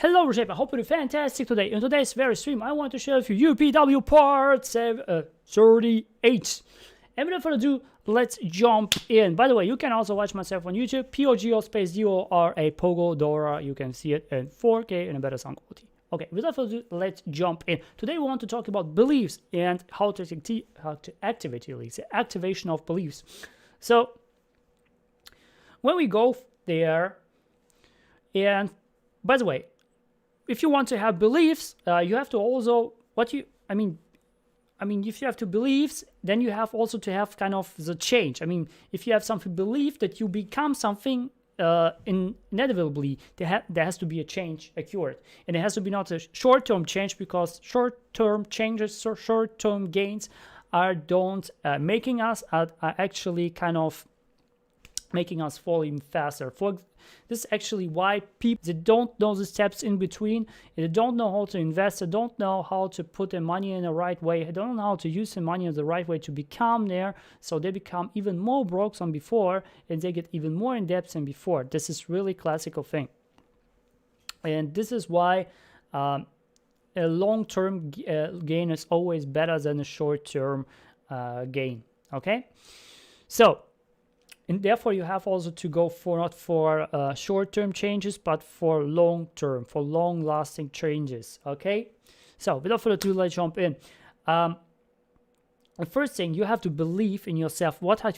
Hello, Reshaper. I hope you're fantastic today. In today's very stream, I want to share with you UPW part 38. And without further ado, let's jump in. By the way, you can also watch myself on YouTube, pogodora, pogodora. You can see it in 4K and a better sound quality. Okay, without further ado, let's jump in. Today we want to talk about beliefs and how to activate the activation of beliefs. So when we go there, and by the way, if you want to have beliefs, you have to also if you have to beliefs, then you have also to have kind of the change. I mean, if you have something belief that you become something inevitably, there has to be a change occurred, and it has to be not a short-term change, because short-term changes, short-term gains are actually kind of making us fall even faster. This is actually why people, they don't know the steps in between, they don't know how to invest, they don't know how to put their money in the right way, they don't know how to use their money in the right way to become there, so they become even more broke than before, and they get even more in debt than before. This is really classical thing. And this is why a long-term gain is always better than a short-term gain, okay? So, and therefore, you have also to go for not for short-term changes, but for long-term, for long-lasting changes. Okay. So without further ado, let's jump in. The first thing, you have to believe in yourself. What have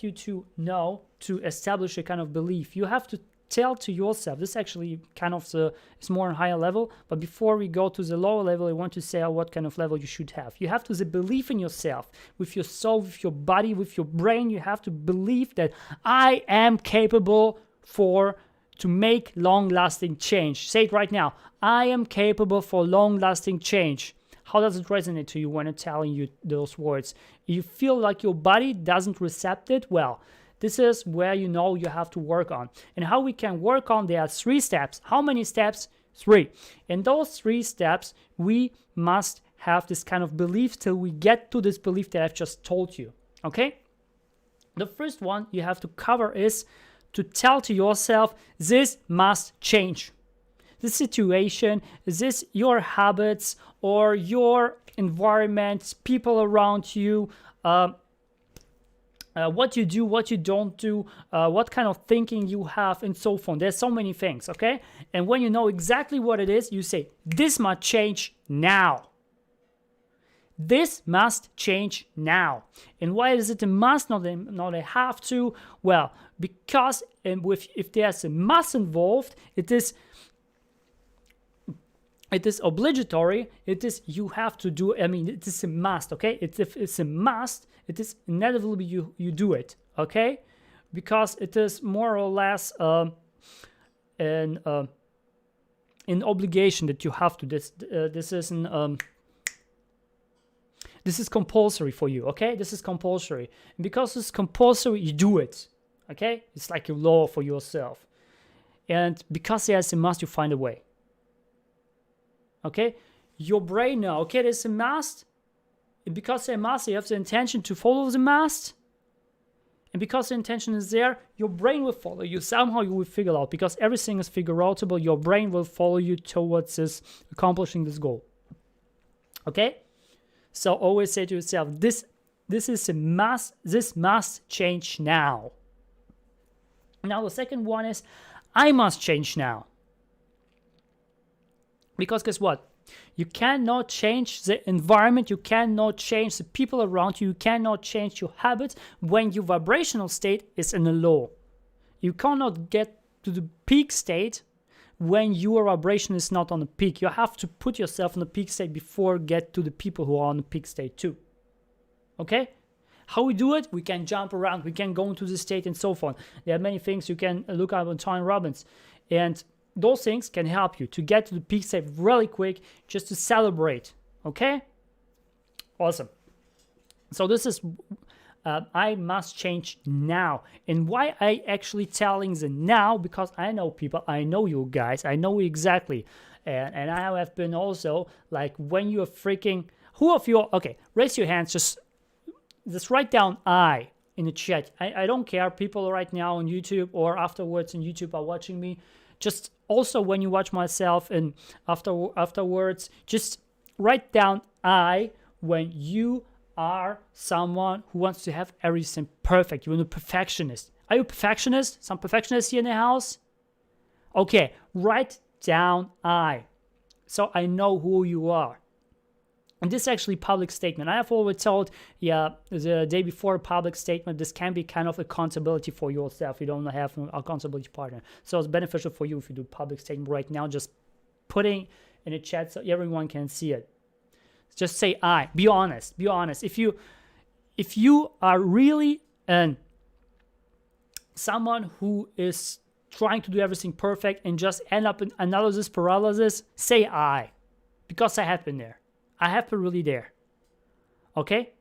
you to know to establish a kind of belief? You have to tell to yourself. This actually kind of is more on higher level, but before we go to the lower level, I want to say what kind of level you should have. You have to the belief in yourself, with your soul, with your body, with your brain. You have to believe that I am capable to make long-lasting change. Say it right now. I am capable for long-lasting change. How does it resonate to you when I'm telling you those words? You feel like your body doesn't accept it? Well, this is where you know you have to work on. And how we can work on, there are 3 steps. How many steps? 3. In those 3 steps, we must have this kind of belief till we get to this belief that I've just told you. Okay? The first one you have to cover is to tell to yourself, this must change. This situation, this your habits or your environment, people around you, what you do, what you don't do, what kind of thinking you have, and so on. There's so many things, okay? And when you know exactly what it is, you say, this must change now. This must change now. And why is it a must, not a have to? Well, because if there's a must involved, it is obligatory. It is you have to do. I mean, it is a must. Okay, it's a must. It is inevitably you do it. Okay, because it is more or less an obligation that you have to. This is compulsory for you. Okay, this is compulsory, and because it's compulsory, you do it. Okay, it's like a law for yourself, and because there's a must, you find a way. Okay, your brain now, okay, there's a must, and because there's a must, you have the intention to follow the must, and because the intention is there, your brain will follow you. Somehow you will figure out, because everything is figure outable, your brain will follow you towards accomplishing this goal. Okay, so always say to yourself, this is a must, this must change now. Now the second one is, I must change now. Because guess what? You cannot change the environment, you cannot change the people around you, you cannot change your habits when your vibrational state is in a low. You cannot get to the peak state when your vibration is not on the peak. You have to put yourself in the peak state before get to the people who are on the peak state too. Okay? How we do it? We can jump around, we can go into the state and so on. There are many things you can look up on Tony Robbins. And those things can help you to get to the peak state really quick, just to celebrate. Okay? Awesome. So this is, I must change now. And why I actually telling the now? Because I know people, I know you guys, I know exactly. And I have been also, like, when you're freaking, who of you, okay, raise your hands, just write down I in the chat. I don't care, people right now on YouTube or afterwards on YouTube are watching me. Just Also, when you watch myself and afterwards, just write down I when you are someone who wants to have everything perfect. You're a perfectionist. Are you a perfectionist? Some perfectionists here in the house? Okay, write down I, so I know who you are. And this is actually public statement. I have always told, the day before a public statement, this can be kind of accountability for yourself. You don't have an accountability partner. So it's beneficial for you if you do public statement right now, just putting in a chat so everyone can see it. Just say I. Be honest. Be honest. If you are really someone who is trying to do everything perfect and just end up in analysis paralysis, say I. Because I have been there. I have been really there. Okay?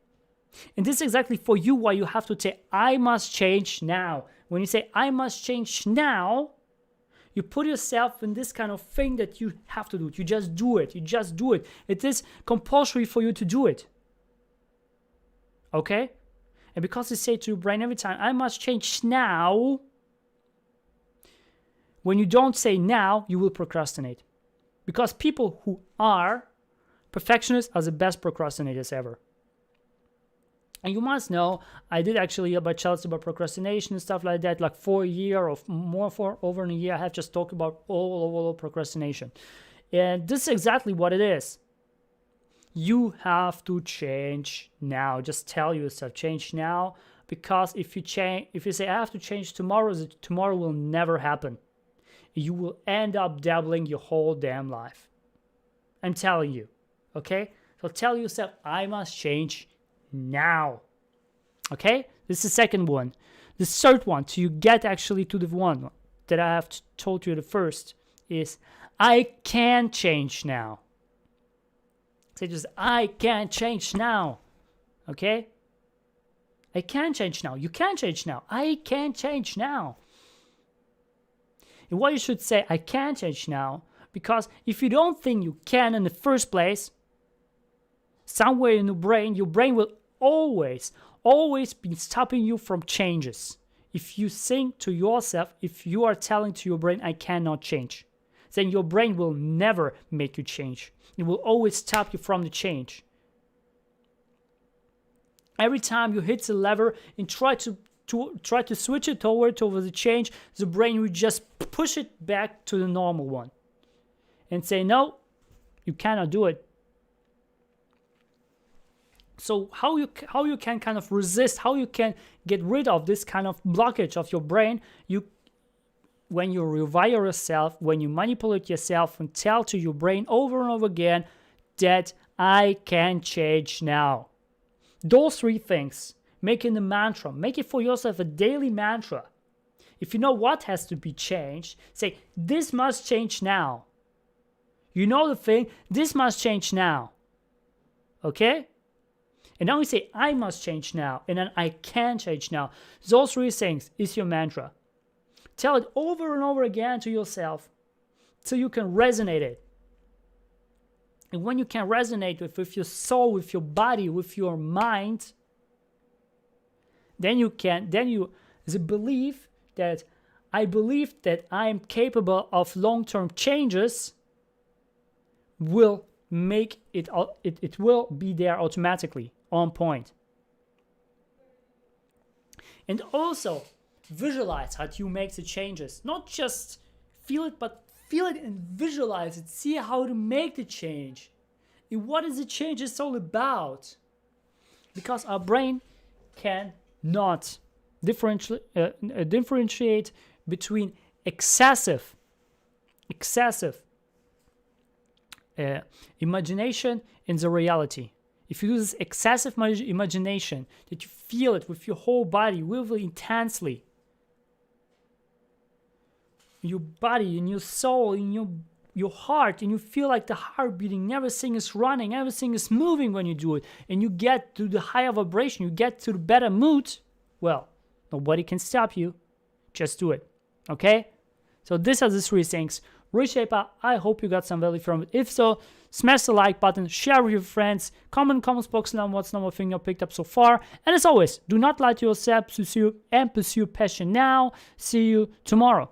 And this is exactly for you why you have to say, I must change now. When you say, I must change now, you put yourself in this kind of thing that you have to do it. You just do it. You just do it. It is compulsory for you to do it. Okay? And because you say to your brain every time, I must change now, when you don't say now, you will procrastinate. Because people who are perfectionists are the best procrastinators ever. And you must know, I did actually about chats about procrastination and stuff like that, like for a year or more, for over a year, I have just talked about all procrastination. And this is exactly what it is. You have to change now. Just tell yourself, change now, because if you say I have to change tomorrow, tomorrow will never happen. You will end up dabbling your whole damn life. I'm telling you. Okay? So tell yourself, I must change now. Okay? This is the second one. The third one, to you get actually to the one that I have told you the first, is I can change now. Say just, I can change now. Okay? I can change now. You can change now. I can change now. And why you should say, I can change now, because if you don't think you can in the first place, somewhere in your brain will always be stopping you from changes. If you think to yourself, if you are telling to your brain, I cannot change, then your brain will never make you change. It will always stop you from the change. Every time you hit the lever and try to switch it over the change, the brain will just push it back to the normal one and say, no, you cannot do it. So how you can kind of resist, how you can get rid of this kind of blockage of your brain, when you rewire yourself, when you manipulate yourself and tell to your brain over and over again that I can change now. Those three things, make it a mantra, make it for yourself a daily mantra. If you know what has to be changed, say, this must change now. You know the thing, this must change now. Okay? And now you say, I must change now, and then I can change now. Those three things is your mantra. Tell it over and over again to yourself so you can resonate it. And when you can resonate with your soul, with your body, with your mind, the belief that I believe that I am capable of long-term changes will make it will be there automatically on point. And also visualize how you make the changes. Not just feel it, but feel it and visualize it. See how to make the change. And what is the change is all about? Because our brain cannot differentiate between excessive imagination and the reality. If you do this excessive imagination, that you feel it with your whole body really intensely, your body, in your soul, in your heart, and you feel like the heart beating, everything is running, everything is moving when you do it, and you get to the higher vibration, you get to the better mood, well, nobody can stop you. Just do it. Okay? So these are the three things. Reshaper, I hope you got some value from it. If so, smash the like button, share with your friends, comment in the comments box down what's number thing you picked up so far. And as always, do not lie to yourself, pursue passion now. See you tomorrow.